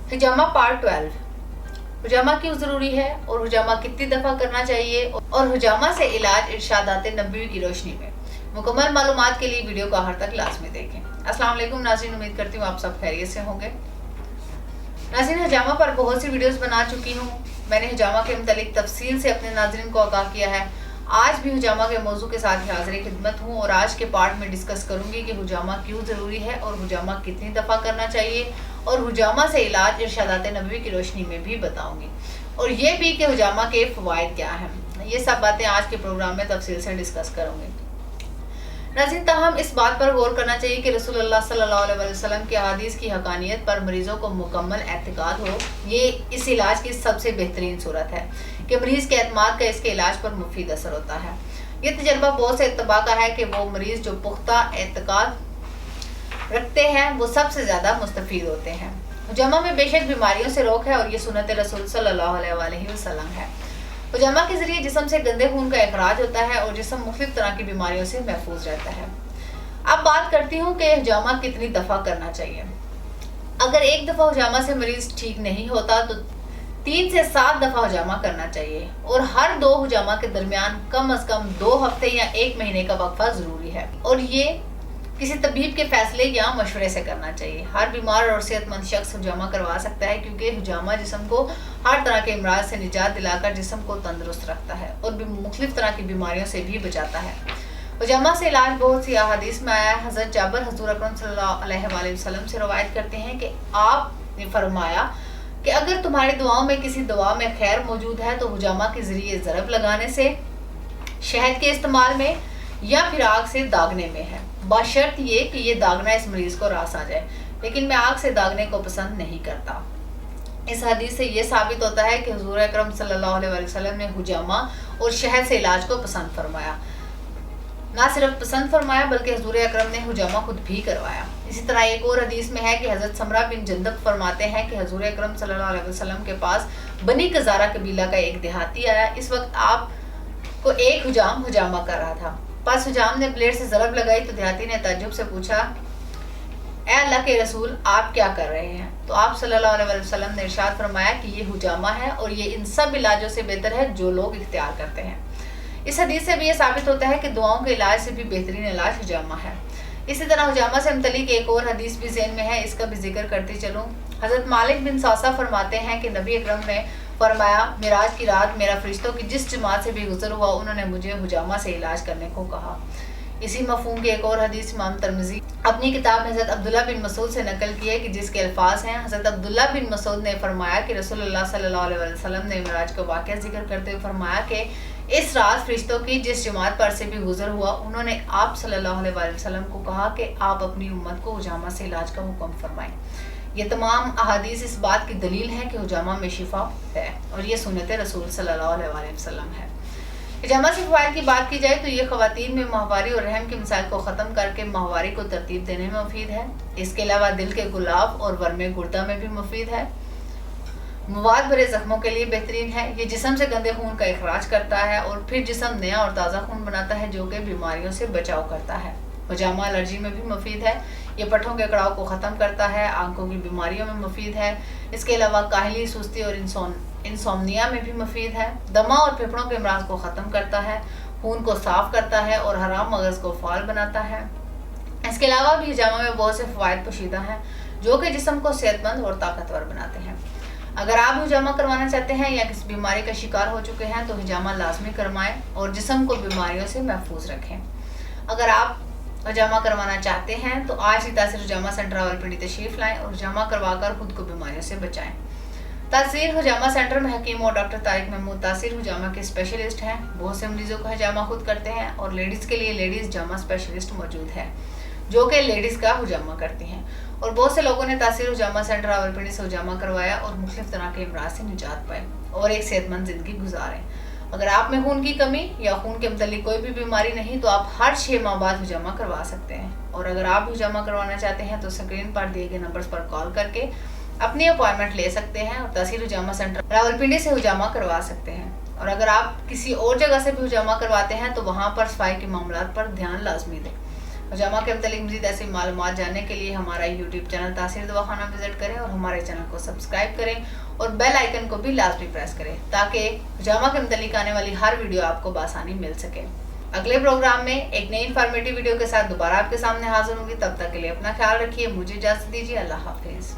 हिजामा part 12। हुजामा क्यों ज़रूरी है और हुजामा कितनी दफ़ा करना चाहिए और हुजामा से इलाज इरशादात नबवी की रोशनी में। मुकम्मल मालूमात के लिए वीडियो को आखिर तक लाजमी देखें। अस्सलाम वालेकुम नाज़रीन, उम्मीद करती हूँ आप सब खैरियत से होंगे। नाज़रीन, हुजामा पर बहुत सी वीडियोस बना चुकी हूँ। मैंने हुजामा के मुतालिक तफसील से अपने नाज़रीन को आगाह किया है। आज भी हुजामा के मौजू के साथ हाज़िर खिदमत हूँ और आज के पार्ट में डिस्कस करूँगी कि हुजामा क्यों ज़रूरी है और हुजामा कितनी दफ़ा करना चाहिए और हुजामा से इलाज इरशादात नबवी की रोशनी में भी बताऊँगी, और ये भी कि हुजामा के फ़वाइद क्या हैं। ये सब बातें आज के प्रोग्राम में तफसील से डिस्कस करूँगी। नाज़रीन, ताहम इस बात पर गौर करना चाहिए कि रसूलुल्लाह सल्लल्लाहु अलैहि वसल्लम की अहादीस की हकानियत पर मरीज़ों को मुकम्मल एतकाद हो। ये इस इलाज की सबसे बेहतरीन सूरत है कि मरीज़ के एतमाद का इसके इलाज पर मुफीद असर होता है। ये तजर्बा बहुत से इत्तबा का है कि वो मरीज़ जो पुख्ता एतकाद रखते हैं वो सबसे ज़्यादा मुस्तफ़ीद होते हैं। हुजामा में बेशक बीमारियों से रोक है और ये सुन्नत रसूल सल्लल्लाहु अलैहि वसल्लम है। हुजामा के ज़रिए जिस्म से गंदे खून का इखराज होता है और जिस्म मुख्तलिफ तरह की बीमारियों से महफूज रहता है। अब बात करती हूँ कि हुजामा कितनी दफ़ा करना चाहिए। अगर एक दफ़ा हुजामा से मरीज़ ठीक नहीं होता तो 3 से 7 दफ़ा हुजामा करना चाहिए और हर 2 हुजामा के दरमियान कम अज़ कम 2 हफ्ते या 1 महीने का वक्फा ज़रूरी है और ये किसी तबीब के फैसले या मशवरे से करना चाहिए। हर बीमार और सेहतमंद शख्स हुजामा करवा सकता है क्योंकि हुजामा जिस्म को हर तरह के अमराज से निजात दिलाकर जिस्म को तंदुरुस्त रखता है और मुख्तलिफ तरह की बीमारियों से भी बचाता है। हुजामा से इलाज बहुत सी अहादीस में आया है। हज़रत जाबिर हुज़ूर अकरम सल्लल्लाहु अलैहि वसल्लम से रवायत करते हैं कि आपने फरमाया कि अगर तुम्हारी दुआओं में किसी दुआ में खैर मौजूद है तो हुजामा के ज़रिए ज़रब लगाने से, शहद के इस्तेमाल में या फिर आग से दागने में है, बशर्त ये कि ये दागना इस मरीज़ को रास आ जाए। लेकिन मैं आग से दागने को पसंद नहीं करता। इस हदीस से ये साबित होता है कि हुज़ूर अकरम सल्लल्लाहु अलैहि वसल्लम ने हुजामा और शहद से इलाज को पसंद फरमाया। ना सिर्फ पसंद फरमाया बल्कि हुज़ूर अकरम ने हुजामा खुद भी करवाया। इसी तरह एक और हदीस में है कि हज़रत समरा बिन जंदब फरमाते हैं कि हुज़ूर अकरम सल्लल्लाहु अलैहि वसल्लम के पास बनी कज़ारा कबीला का एक देहाती आया। इस वक्त आप को एक हुजामा कर रहा था। पास हुजाम ने ब्लेड से ज़रब लगाई तो देहाती ने ताज्जुब से पूछा, ए अल्लाह के रसूल, आप क्या कर रहे हैं? तो आप सल्लल्लाहु अलैहि वसल्लम ने इरशाद फरमाया कि ये हुजामा है और ये इन सब इलाजों से बेहतर है जो लोग इख्तियार करते हैं। इस हदीस से भी ये साबित होता है कि दुआओं के इलाज से भी बेहतरीन इलाज हुजामा है। इसी तरह हुजामा से मुतल्लिक एक और हदीस भी ज़हन में है, इसका भी जिक्र करती चलूँ। हज़रत मालिक बिन सासा फरमाते हैं कि नबी अकरम ने फरमाया, मिराज की रात मेरा फरिश्तों की जिस जमात से भी गुजर हुआ उन्होंने मुझे हुजामा से इलाज करने को कहा। इसी मफहूम की एक और हदीस इमाम तिरमिज़ी अपनी किताब में हज़रत अब्दुल्ला बिन मसूद से नकल की है कि जिसके अल्फाज हैं, हज़रत अब्दुल्ला बिन मसूद ने फरमाया कि रसूलुल्लाह सल्लल्लाहु अलैहि वसल्लम ने मिराज का वाक़या जिक्र करते हुए फरमाया कि इस रात फरिश्तों की जिस जमात पर से भी गुजर हुआ उन्होंने आप सल्लल्लाहु अलैहि वसल्लम को कहा कि आप अपनी उम्मत को हुजामा से इलाज का हुक्म फरमाएं। ये तमाम अहादीस इस बात की दलील है कि हुजामा में शिफा है और ये सुन्नत रसूल सल्लल्लाहु अलैहि वसल्लम है। हुजामा से फ़वाइद की बात की जाए तो ये ख़वातीन में माहवारी और रहम के मसाइल को ख़त्म करके माहवारी को तरतीब देने में मुफीद है। इसके अलावा दिल के गुलाब और वर्मे गुर्दा में भी मुफीद है। मवाद भरे ज़ख्मों के लिए बेहतरीन है। ये जिस्म से गंदे खून का इखराज करता है और फिर जिस्म नया और ताज़ा खून बनाता है जो कि बीमारियों से बचाव करता है। हुजामा एलर्जी में भी मुफीद है। ये पट्ठों के कड़ाव को ख़त्म करता है। आंखों की बीमारियों में मुफीद है। इसके अलावा काहली, सुस्ती और इंसोम्निया में भी मुफीद है। दमा और फेफड़ों के अमराज को ख़त्म करता है, खून को साफ़ करता है और हराम मगज़ को फ़ाल बनाता है। इसके अलावा भी हुजामा में बहुत से फ़वाइद पोशीदा हैं जो कि जिस्म को सेहतमंद और ताकतवर बनाते हैं। अगर आप हुजामा करवाना चाहते हैं या किसी बीमारी का शिकार हो चुके हैं तो हुजामा लाजमी करवाएं और जिस्म को बीमारियों से महफूज रखें। अगर आप हुजामा करवाना चाहते हैं तो आज ही तासीर हुजामा सेंटर रावलपिंडी तशरीफ़ लाएं और हुजामा करवाकर खुद को बीमारियों से बचाएं। तासीर हुजामा सेंटर में हकीम और डॉक्टर तारिक महमूद तासीर हुजामा के स्पेशलिस्ट हैं। बहुत से मरीजों को हुजामा खुद करते हैं और लेडीज़ के लिए लेडीज़ जामा स्पेशलिस्ट मौजूद है जो कि लेडीज़ का हुजामा करती हैं। और बहुत से लोगों ने तासीर हुजामा सेंटर रावलपिंडी से हुजामा करवाया और मुख्तलिफ तरह के अमराज से निजात पाए और एक सेहतमंद ज़िंदगी गुजारें। अगर आप में खून की कमी या खून के मुतालिक कोई भी बीमारी नहीं तो आप हर 6 माह बाद हुजामा करवा सकते हैं। और अगर आप हुजामा करवाना चाहते हैं तो स्क्रीन पर दिए गए नंबर्स पर कॉल करके अपनी अपॉइंटमेंट ले सकते हैं और तासीर हुजामा सेंटर रावलपिंडी से हुजामा करवा सकते हैं। और अगर आप किसी और जगह से भी हुजामा करवाते हैं तो वहाँ पर सफाई के मामलात पर ध्यान लाजमी दें। حجامہ کے متعلق مزید ایسی معلومات جاننے کے لیے ہمارا یوٹیوب چینل تاثیر دواخانہ وزٹ کریں اور ہمارے چینل کو سبسکرائب کریں اور بیل آئیکن کو بھی لازمی پریس کریں تاکہ حجامہ کے متعلق آنے والی ہر ویڈیو آپ کو بآسانی مل سکے۔ اگلے پروگرام میں ایک نئی انفارمیٹیو ویڈیو کے ساتھ دوبارہ آپ کے سامنے حاضر ہوں گی۔ تب تک کے لیے اپنا خیال رکھیے، مجھے اجازت دیجیے، اللہ حافظ۔